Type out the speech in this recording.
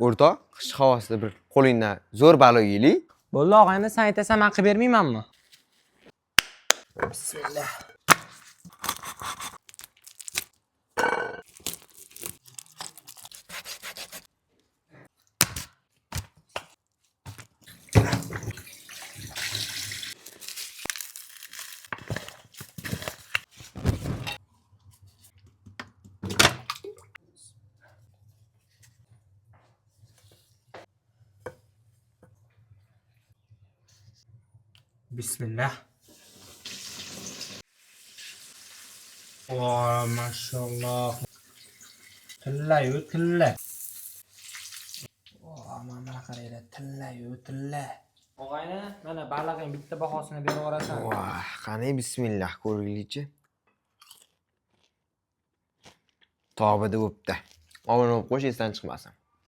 O'rtoq, qish havosida bir qo'lingdan zo'r balo yeylik. Bo'ldi og'ayni, sen aytasan, men qilib bermaymanmi? Bismillah. Bismillah. Voy, mashalloh. Tilla-yu tilla. Voy, mana qaranglar, tilla-yu tilla. Og'ayni, mana balig'ing bitta bahosini berib yuborasan. Voy, qani bismillah ko'raylikchi. Tavbada bo'pti. Obuna bo'lib qo'sh, esdan chiqmasin.